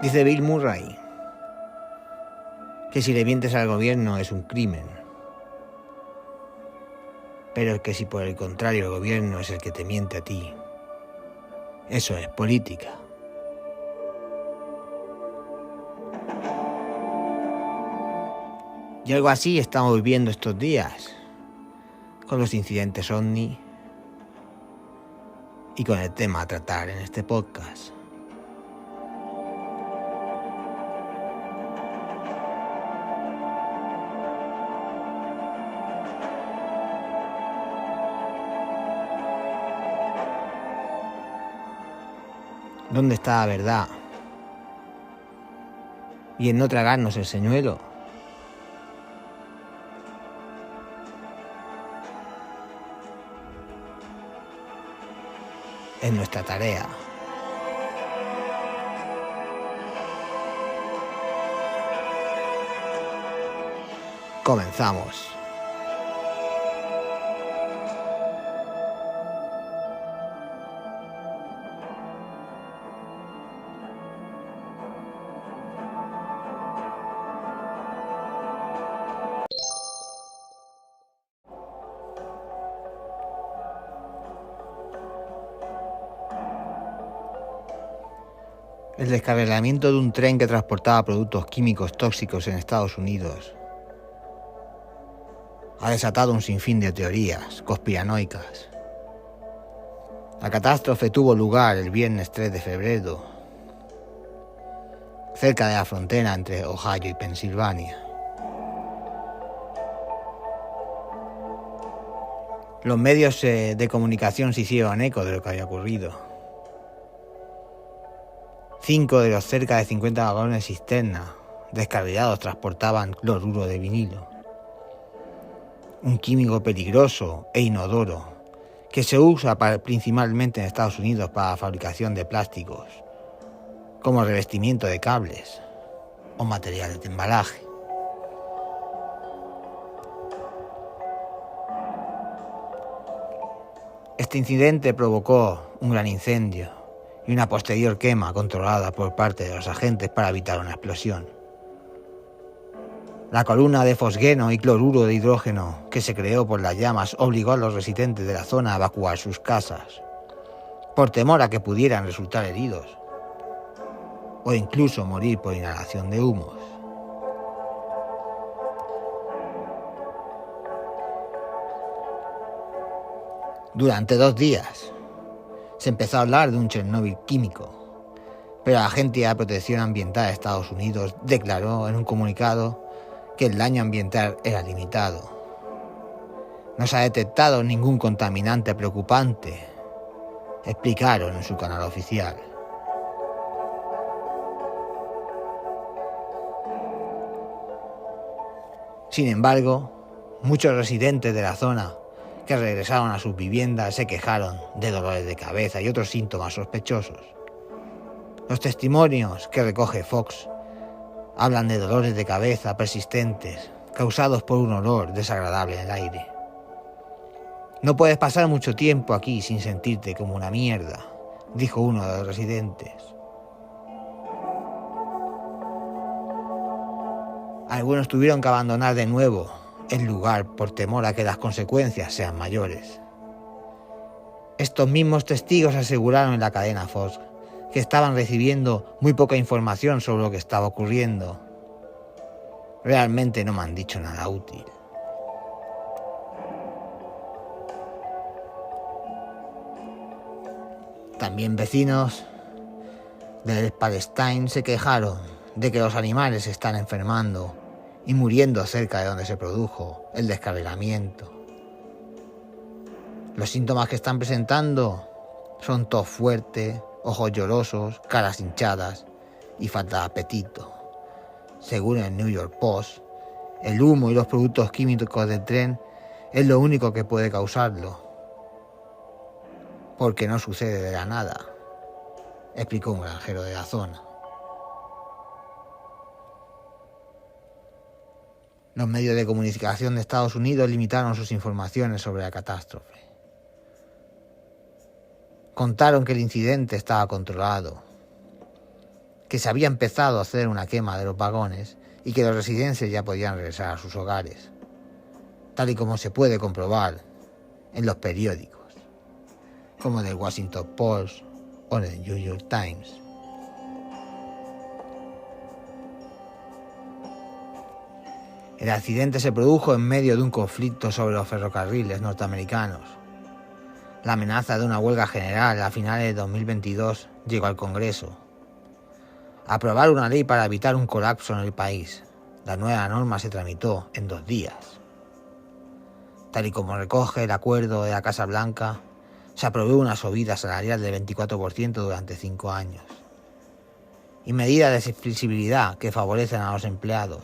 Dice Bill Murray que si le mientes al gobierno es un crimen, pero que si por el contrario el gobierno es el que te miente a ti, eso es política. Y algo así estamos viviendo estos días, con los incidentes OVNI y con el tema a tratar en este podcast. ¿Dónde está la verdad? Y en no tragarnos el señuelo. Es nuestra tarea. Comenzamos. El descarrilamiento de un tren que transportaba productos químicos tóxicos en Estados Unidos ha desatado un sinfín de teorías conspiranoicas. La catástrofe tuvo lugar el viernes 3 de febrero, cerca de la frontera entre Ohio y Pensilvania. Los medios de comunicación se hicieron eco de lo que había ocurrido. 5 de los cerca de 50 vagones cisterna descarrilados transportaban cloruro de vinilo, un químico peligroso e inodoro que se usa principalmente en Estados Unidos para la fabricación de plásticos, como revestimiento de cables o materiales de embalaje. Este incidente provocó un gran incendio y una posterior quema controlada por parte de los agentes para evitar una explosión. La columna de fosgeno y cloruro de hidrógeno que se creó por las llamas obligó a los residentes de la zona a evacuar sus casas, por temor a que pudieran resultar heridos o incluso morir por inhalación de humos. Durante 2 días se empezó a hablar de un Chernóbil químico, pero la Agencia de Protección Ambiental de Estados Unidos declaró en un comunicado que el daño ambiental era limitado. No se ha detectado ningún contaminante preocupante, explicaron en su canal oficial. Sin embargo, muchos residentes de la zona que regresaron a sus viviendas se quejaron de dolores de cabeza y otros síntomas sospechosos. Los testimonios que recoge Fox hablan de dolores de cabeza persistentes causados por un olor desagradable en el aire. No puedes pasar mucho tiempo aquí sin sentirte como una mierda, dijo uno de los residentes. Algunos tuvieron que abandonar de nuevo el lugar por temor a que las consecuencias sean mayores. Estos mismos testigos aseguraron en la cadena Fox que estaban recibiendo muy poca información sobre lo que estaba ocurriendo. Realmente no me han dicho nada útil. También vecinos del Palestine se quejaron de que los animales se están enfermando y muriendo cerca de donde se produjo el descarrilamiento. Los síntomas que están presentando son tos fuerte, ojos llorosos, caras hinchadas y falta de apetito. Según el New York Post, el humo y los productos químicos del tren es lo único que puede causarlo, porque no sucede de la nada, explicó un granjero de la zona. Los medios de comunicación de Estados Unidos limitaron sus informaciones sobre la catástrofe. Contaron que el incidente estaba controlado que se había empezado a hacer una quema de los vagones y que los residentes ya podían regresar a sus hogares, tal y como se puede comprobar en los periódicos, como el Washington Post o el New York Times. El accidente se produjo en medio de un conflicto sobre los ferrocarriles norteamericanos. La amenaza de una huelga general a finales de 2022 llegó al Congreso. Aprobar una ley para evitar un colapso en el país. La nueva norma se tramitó en 2 días. Tal y como recoge el acuerdo de la Casa Blanca, se aprobó una subida salarial del 24% durante 5 años y medidas de flexibilidad que favorecen a los empleados.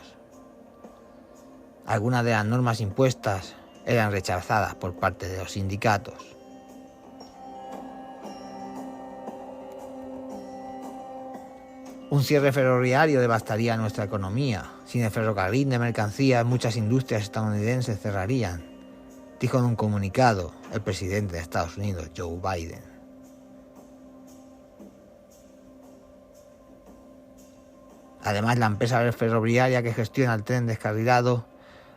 Algunas de las normas impuestas eran rechazadas por parte de los sindicatos. Un cierre ferroviario devastaría nuestra economía. Sin el ferrocarril de mercancías, muchas industrias estadounidenses cerrarían, dijo en un comunicado el presidente de Estados Unidos, Joe Biden. Además, la empresa ferroviaria que gestiona el tren descarrilado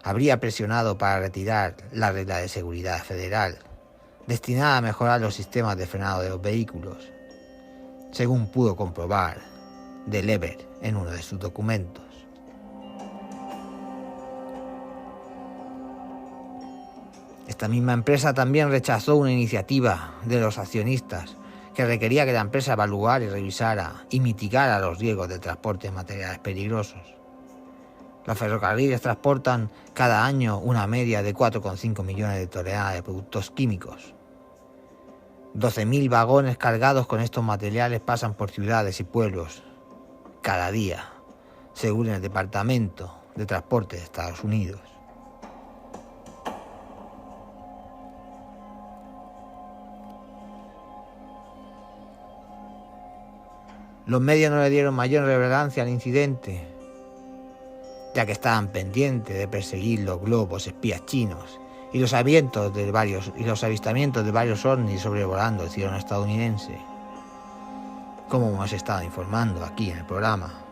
habría presionado para retirar la regla de seguridad federal, destinada a mejorar los sistemas de frenado de los vehículos, según pudo comprobar de Lever en uno de sus documentos. Esta misma empresa también rechazó una iniciativa de los accionistas que requería que la empresa evaluara y revisara y mitigara los riesgos del transporte de materiales peligrosos. Los ferrocarriles transportan cada año una media de 4,5 millones de toneladas de productos químicos. 12.000 vagones cargados con estos materiales pasan por ciudades y pueblos cada día, según el Departamento de Transporte de Estados Unidos. Los medios no le dieron mayor relevancia al incidente, ya que estaban pendientes de perseguir los globos espías chinos y los avistamientos de varios ovnis sobrevolando el cielo estadounidense, como hemos estado informando aquí en el programa.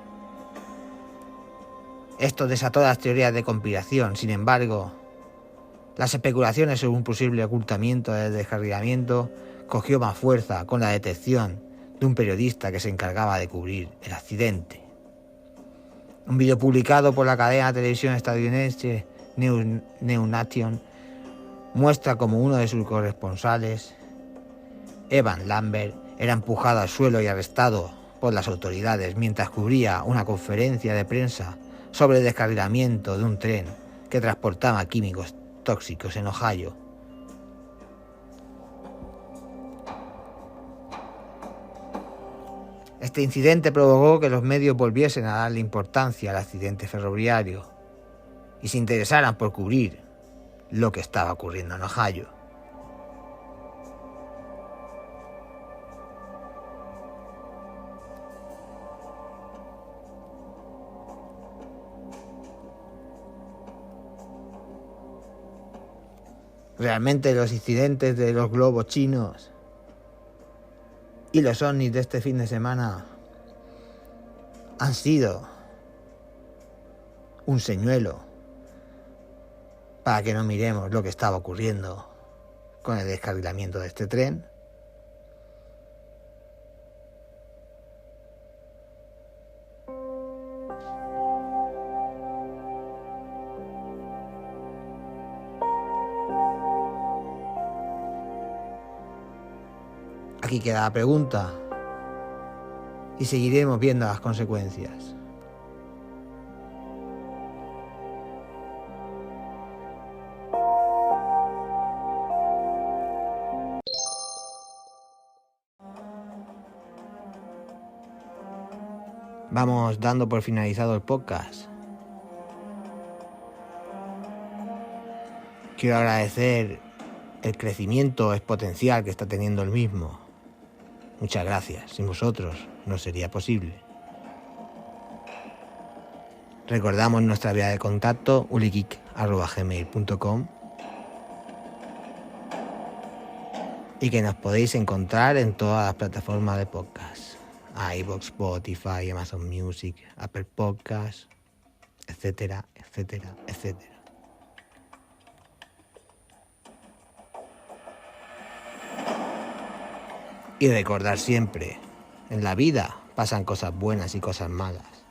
Esto desató las teorías de conspiración. Sin embargo, las especulaciones sobre un posible ocultamiento del descarrilamiento cogió más fuerza con la detección de un periodista que se encargaba de cubrir el accidente. Un vídeo publicado por la cadena de televisión estadounidense New Nation muestra cómo uno de sus corresponsales, Evan Lambert, era empujado al suelo y arrestado por las autoridades mientras cubría una conferencia de prensa sobre el descarrilamiento de un tren que transportaba químicos tóxicos en Ohio. Este incidente provocó que los medios volviesen a darle importancia al accidente ferroviario y se interesaran por cubrir lo que estaba ocurriendo en Ohio. Realmente los incidentes de los globos chinos y los ovnis de este fin de semana han sido un señuelo para que no miremos lo que estaba ocurriendo con el descarrilamiento de este tren. Aquí queda la pregunta y seguiremos viendo las consecuencias. Vamos dando por finalizado el podcast. Quiero agradecer el crecimiento exponencial que está teniendo el mismo. Muchas gracias. Sin vosotros no sería posible. Recordamos nuestra vía de contacto uligeek@gmail.com y que nos podéis encontrar en todas las plataformas de podcast. iVoox, Spotify, Amazon Music, Apple Podcasts, etcétera, etcétera, etcétera. Y recordar siempre, en la vida pasan cosas buenas y cosas malas,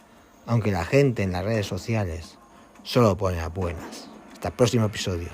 aunque la gente en las redes sociales solo pone las buenas. Hasta el próximo episodio.